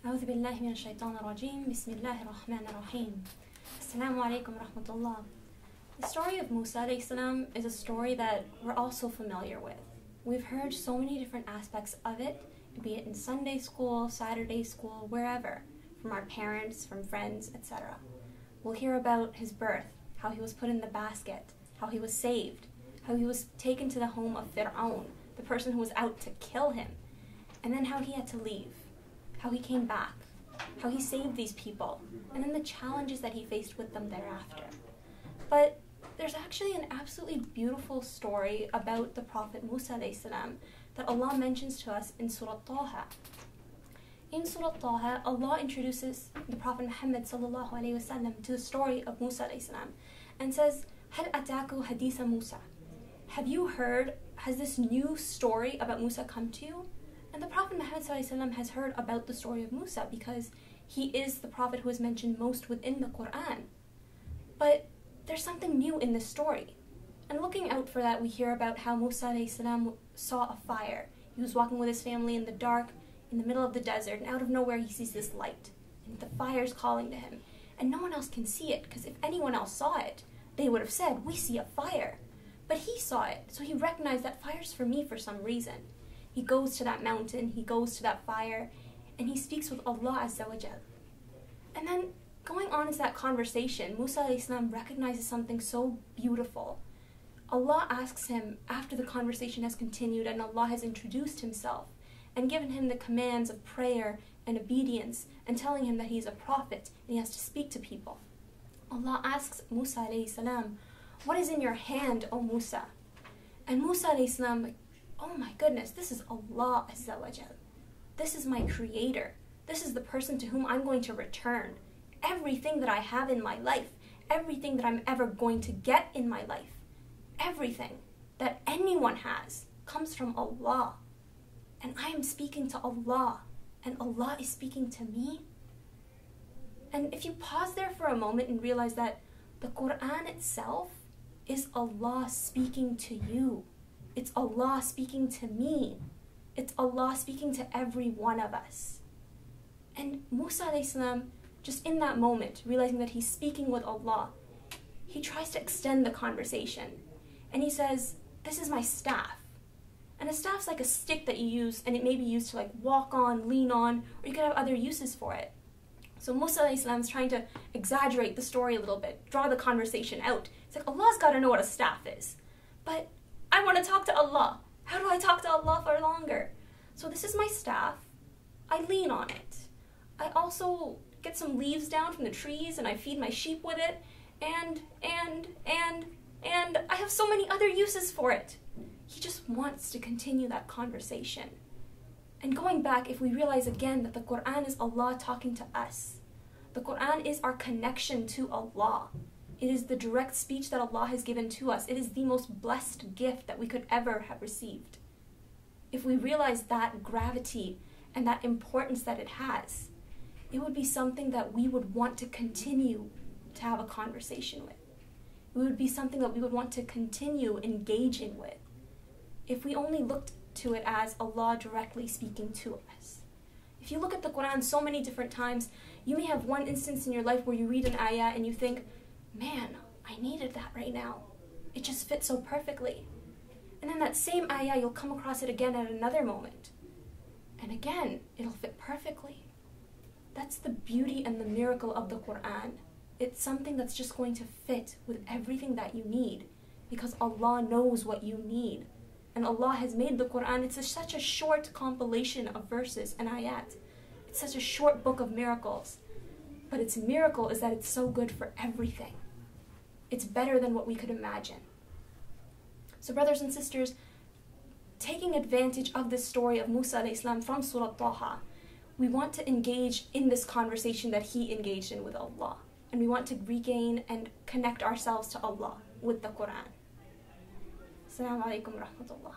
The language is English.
أعوذ بالله من الشيطان الرجيم. بسم الله الرحمن الرحيم. Assalamu alaikum rahmatullah. The story of Musa AS is a story that we're all so familiar with. We've heard so many different aspects of it, be it in Sunday school, Saturday school, wherever, from our parents, from friends, etc. We'll hear about his birth, how he was put in the basket, how he was saved, how he was taken to the home of Fir'aun, the person who was out to kill him, and then how he had to leave, how he came back, how he saved these people, and then the challenges that he faced with them thereafter. But there's actually an absolutely beautiful story about the Prophet Musa AS that Allah mentions to us in Surah Taha. In Surah Taha, Allah introduces the Prophet Muhammad ﷺ to the story of Musa AS and says, هَلْ أَتَاكُ حَدِيثَ Musa? Have you heard, has this new story about Musa come to you? And the Prophet Muhammad ﷺ has heard about the story of Musa because he is the Prophet who is mentioned most within the Quran. But there's something new in this story. And looking out for that, we hear about how Musa AS saw a fire. He was walking with his family in the dark, in the middle of the desert, and out of nowhere he sees this light. And the fire's calling to him. And no one else can see it, because if anyone else saw it, they would have said, we see a fire. But he saw it, so he recognized that fire's for me for some reason. He goes to that mountain, he goes to that fire, and he speaks with Allah SWT. And then, going on into that conversation, Musa AS recognizes something so beautiful. Allah asks him, after the conversation has continued and Allah has introduced himself and given him the commands of prayer and obedience and telling him that he is a prophet and he has to speak to people. Allah asks Musa AS, what is in your hand, O Musa? And Musa AS, oh my goodness, this is Allah SWT. This is my creator. This is the person to whom I'm going to return. Everything that I have in my life, everything that I'm ever going to get in my life, everything that anyone has comes from Allah. And I am speaking to Allah, and Allah is speaking to me. And if you pause there for a moment and realize that the Quran itself is Allah speaking to you. It's Allah speaking to me. It's Allah speaking to every one of us. And Musa AS, just in that moment, realizing that he's speaking with Allah, he tries to extend the conversation. And he says, this is my staff. And a staff's like a stick that you use, and it may be used to like walk on, lean on, or you could have other uses for it. So Musa AS is trying to exaggerate the story a little bit, draw the conversation out. It's like, Allah's got to know what a staff is. But I want to talk to Allah. How do I talk to Allah for longer? So this is my staff. I lean on it. I also get some leaves down from the trees and I feed my sheep with it. And I have so many other uses for it. He just wants to continue that conversation. And going back, if we realize again that the Quran is Allah talking to us, the Quran is our connection to Allah. It is the direct speech that Allah has given to us. It is the most blessed gift that we could ever have received. If we realize that gravity and that importance that it has, it would be something that we would want to continue to have a conversation with. It would be something that we would want to continue engaging with if we only looked to it as Allah directly speaking to us. If you look at the Quran so many different times, you may have one instance in your life where you read an ayah and you think, man, I needed that right now. It just fits so perfectly. And then that same ayah, you'll come across it again at another moment. And again, it'll fit perfectly. That's the beauty and the miracle of the Quran. It's something that's just going to fit with everything that you need because Allah knows what you need. And Allah has made the Quran, it's such a short compilation of verses and ayat. It's such a short book of miracles. But its miracle is that it's so good for everything. It's better than what we could imagine. So brothers and sisters, taking advantage of this story of Musa AS from Surah Taha, we want to engage in this conversation that he engaged in with Allah. And we want to regain and connect ourselves to Allah with the Quran. Assalamu alaikum wa rahmatullah.